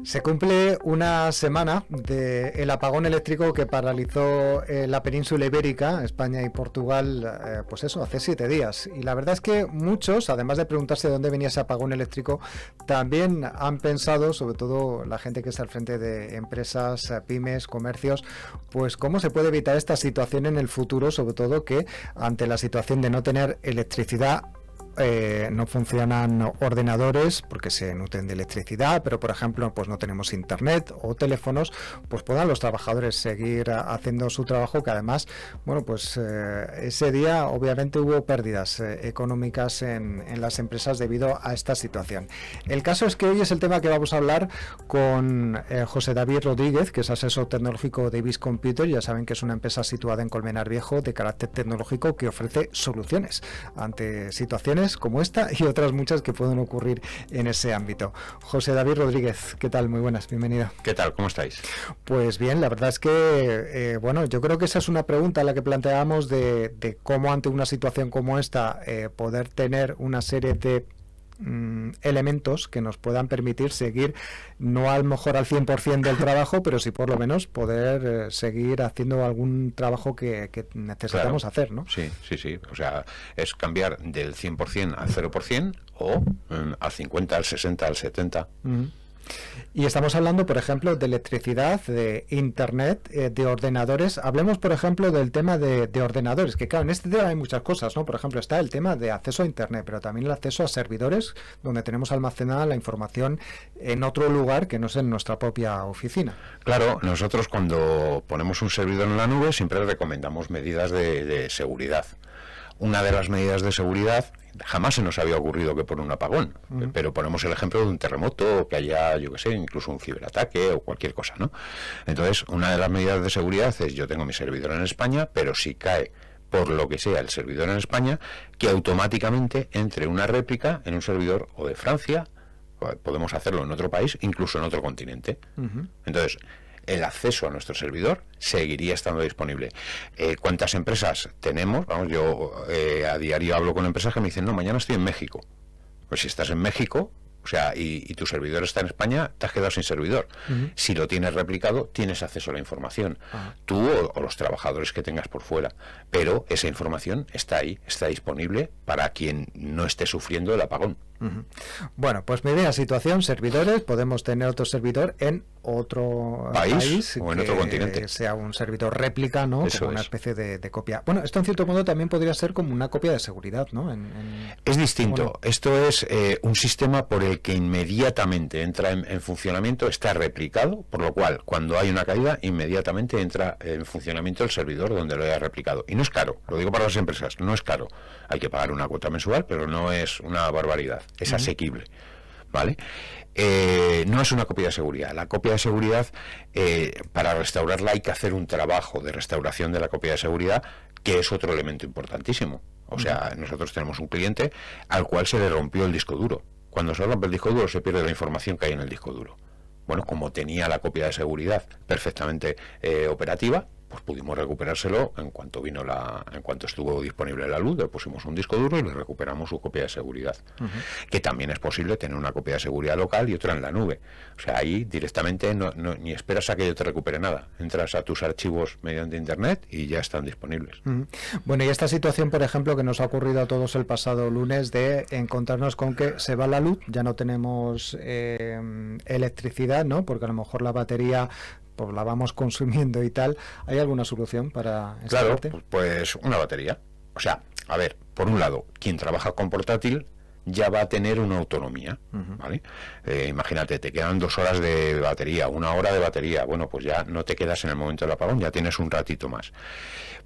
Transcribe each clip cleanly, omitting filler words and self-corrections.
Se cumple una semana del apagón eléctrico que paralizó la península ibérica, España y Portugal, pues eso, hace 7 días. Y la verdad es que muchos, además de preguntarse de dónde venía ese apagón eléctrico, también han pensado, sobre todo la gente que está al frente de empresas, pymes, comercios, pues cómo se puede evitar esta situación en el futuro, sobre todo que ante la situación de no tener electricidad, no funcionan ordenadores porque se nutren de electricidad, pero por ejemplo pues no tenemos internet o teléfonos, pues puedan los trabajadores seguir haciendo su trabajo, que además, bueno, pues ese día obviamente hubo pérdidas económicas en las empresas debido a esta situación. El caso es que hoy es el tema que vamos a hablar con José David Rodríguez, que es asesor tecnológico de Ibis Computer. Ya saben que es una empresa situada en Colmenar Viejo de carácter tecnológico que ofrece soluciones ante situaciones como esta y otras muchas que pueden ocurrir en ese ámbito. José David Rodríguez, ¿qué tal? Muy buenas, bienvenido. ¿Qué tal? ¿Cómo estáis? Pues bien, la verdad es que, bueno, yo creo que esa es una pregunta la que planteábamos de cómo ante una situación como esta poder tener una serie de elementos que nos puedan permitir seguir, no a lo mejor al 100% del trabajo, pero sí por lo menos poder seguir haciendo algún trabajo que necesitamos hacer, ¿no? Sí. O sea, es cambiar del 100% al 0% o al 50, al 60, al 70%. Y estamos hablando, por ejemplo, de electricidad, de internet, de ordenadores. Hablemos, por ejemplo, del tema de ordenadores, que claro, en este tema hay muchas cosas, ¿no? Por ejemplo, está el tema de acceso a internet, pero también el acceso a servidores, donde tenemos almacenada la información en otro lugar que no es en nuestra propia oficina. Claro, nosotros cuando ponemos un servidor en la nube siempre recomendamos medidas de seguridad. Una de las medidas de seguridad, jamás se nos había ocurrido que por un apagón, pero ponemos el ejemplo de un terremoto, o que haya, yo que sé, incluso un ciberataque o cualquier cosa, ¿no? Entonces, una de las medidas de seguridad es: yo tengo mi servidor en España, pero si cae por lo que sea el servidor en España, que automáticamente entre una réplica en un servidor o de Francia, podemos hacerlo en otro país, incluso en otro continente. Entonces, el acceso a nuestro servidor seguiría estando disponible. ¿Cuántas empresas tenemos? Vamos, yo a diario hablo con empresas que me dicen: no, mañana estoy en México. Pues si estás en México, o sea, y tu servidor está en España, te has quedado sin servidor. Si lo tienes replicado, tienes acceso a la información. Tú o los trabajadores que tengas por fuera. Pero esa información está ahí, está disponible para quien no esté sufriendo el apagón. Bueno, pues media situación, servidores, podemos tener otro servidor en otro país o en otro continente, sea un servidor réplica, ¿no? Como una especie de copia. Bueno, esto en cierto modo también podría ser como una copia de seguridad, ¿no? Es distinto. Esto es un sistema por el que inmediatamente entra en funcionamiento, está replicado, por lo cual cuando hay una caída inmediatamente entra en funcionamiento el servidor donde lo haya replicado. Y no es caro, lo digo para las empresas, no es caro. Hay que pagar una cuota mensual, pero no es una barbaridad. Es asequible, ¿vale? No es una copia de seguridad. La copia de seguridad, para restaurarla hay que hacer un trabajo de restauración de la copia de seguridad, que es otro elemento importantísimo. O sea, nosotros tenemos un cliente al cual se le rompió el disco duro. Cuando se rompe el disco duro se pierde la información que hay en el disco duro. Bueno, como tenía la copia de seguridad perfectamente operativa, pues pudimos recuperárselo en cuanto estuvo disponible la luz. Le pusimos un disco duro y le recuperamos su copia de seguridad. Que también es posible tener una copia de seguridad local y otra en la nube. O sea, ahí directamente ni esperas a que yo te recupere nada. Entras a tus archivos mediante internet y ya están disponibles. Bueno, y esta situación, por ejemplo, que nos ha ocurrido a todos el pasado lunes, de encontrarnos con que se va la luz, ya no tenemos electricidad, ¿no? Porque a lo mejor la batería pues la vamos consumiendo y tal. ¿Hay alguna solución para esta parte? Pues una batería. O sea, a ver, por un lado, quien trabaja con portátil ya va a tener una autonomía, ¿vale? Imagínate, te quedan 2 horas de batería, 1 hora de batería. Bueno, pues ya no te quedas en el momento del apagón, ya tienes un ratito más.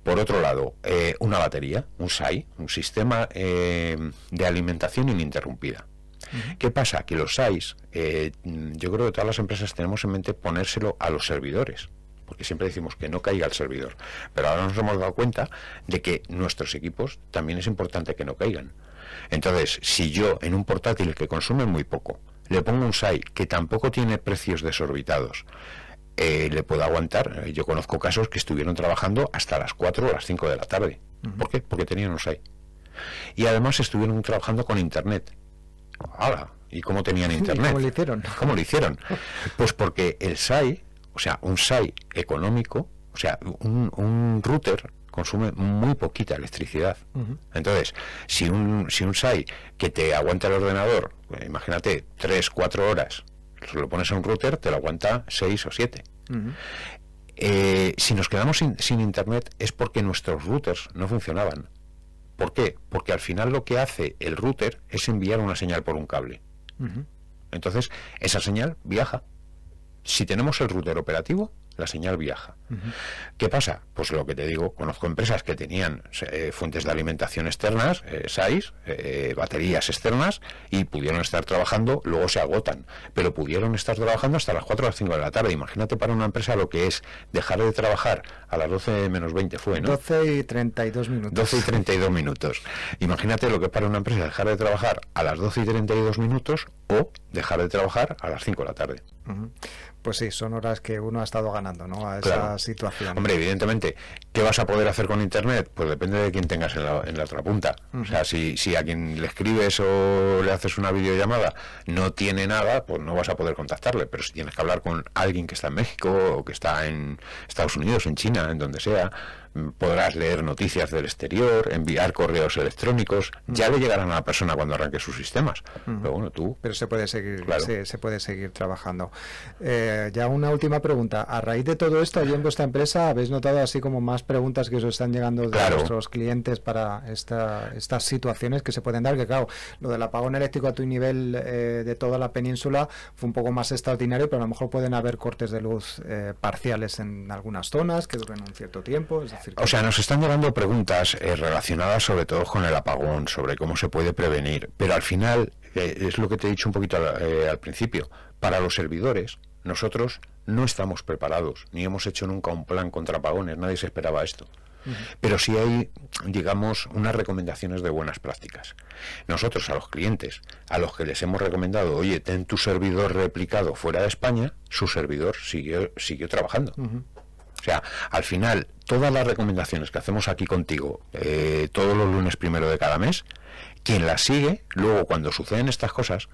Por otro lado, una batería, un SAI, un sistema de alimentación ininterrumpida. ¿Qué pasa? Que los SAIs, yo creo que todas las empresas tenemos en mente ponérselo a los servidores, porque siempre decimos que no caiga el servidor, pero ahora nos hemos dado cuenta de que nuestros equipos también es importante que no caigan. Entonces, si yo en un portátil que consume muy poco le pongo un SAI que tampoco tiene precios desorbitados, le puedo aguantar. Yo conozco casos que estuvieron trabajando hasta las 4 o las 5 de la tarde. ¿Por qué? Porque tenían un SAI. Y además estuvieron trabajando con internet. ¡Hala! ¿Y cómo tenían internet? ¿Cómo lo hicieron? ¿Cómo lo hicieron? Pues porque el SAI, o sea, un SAI económico, o sea, un router consume muy poquita electricidad. Entonces, si un SAI que te aguanta el ordenador, imagínate, 3-4 horas, si lo pones a un router, te lo aguanta 6 o 7. Si nos quedamos sin internet es porque nuestros routers no funcionaban. ¿Por qué? Porque al final lo que hace el router es enviar una señal por un cable. Entonces, esa señal viaja. Si tenemos el router operativo, la señal viaja. ¿Qué pasa? Pues lo que te digo, conozco empresas que tenían fuentes de alimentación externas, SAIs, baterías externas, y pudieron estar trabajando, luego se agotan, pero pudieron estar trabajando hasta las 4 o las 5 de la tarde. Imagínate para una empresa lo que es dejar de trabajar a las 12 menos 20 fue, ¿no? 12 y 32 minutos. 12 y 32 minutos. Imagínate lo que es para una empresa dejar de trabajar a las 12 y 32 minutos o dejar de trabajar a las 5 de la tarde. Pues sí, son horas que uno ha estado ganando, ¿no? A esa situación. Hombre, evidentemente, ¿qué vas a poder hacer con Internet? Pues depende de quién tengas en la otra punta. O sea, si a quien le escribes o le haces una videollamada no tiene nada, pues no vas a poder contactarle. Pero si tienes que hablar con alguien que está en México o que está en Estados Unidos, en China, en donde sea, podrás leer noticias del exterior, enviar correos electrónicos, ya le llegarán a la persona cuando arranque sus sistemas. Pero bueno, pero se puede seguir, claro. se puede seguir trabajando. Ya una última pregunta. A raíz de todo esto, allí en vuestra empresa, ¿habéis notado así como más preguntas que os están llegando de vuestros clientes para estas situaciones que se pueden dar? Que claro, lo del apagón eléctrico a tu nivel de toda la península fue un poco más extraordinario, pero a lo mejor pueden haber cortes de luz parciales en algunas zonas que duren un cierto tiempo. Es decir, o sea, nos están llegando preguntas relacionadas sobre todo con el apagón, sobre cómo se puede prevenir, pero al final, es lo que te he dicho un poquito al principio, para los servidores, nosotros no estamos preparados, ni hemos hecho nunca un plan contra apagones, nadie se esperaba esto. Pero sí hay, digamos, unas recomendaciones de buenas prácticas. Nosotros a los clientes, a los que les hemos recomendado, oye, ten tu servidor replicado fuera de España, su servidor siguió trabajando. O sea, al final, todas las recomendaciones que hacemos aquí contigo, todos los lunes primero de cada mes, quien las sigue, luego cuando suceden estas cosas,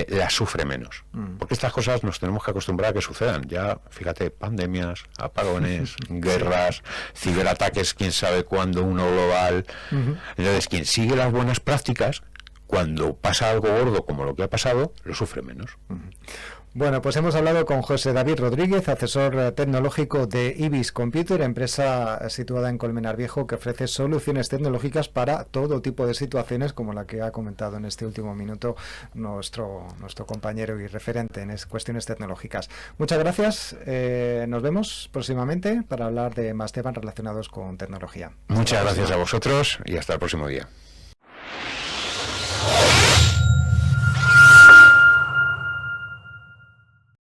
las sufre menos. Porque estas cosas nos tenemos que acostumbrar a que sucedan. Ya, fíjate, pandemias, apagones, guerras, ciberataques, quién sabe cuándo, uno global. Entonces, quien sigue las buenas prácticas, cuando pasa algo gordo como lo que ha pasado, lo sufre menos. Bueno, pues hemos hablado con José David Rodríguez, asesor tecnológico de Ibis Computer, empresa situada en Colmenar Viejo que ofrece soluciones tecnológicas para todo tipo de situaciones como la que ha comentado en este último minuto nuestro compañero y referente en cuestiones tecnológicas. Muchas gracias. Nos vemos próximamente para hablar de más temas relacionados con tecnología. Muchas gracias a vosotros y hasta el próximo día.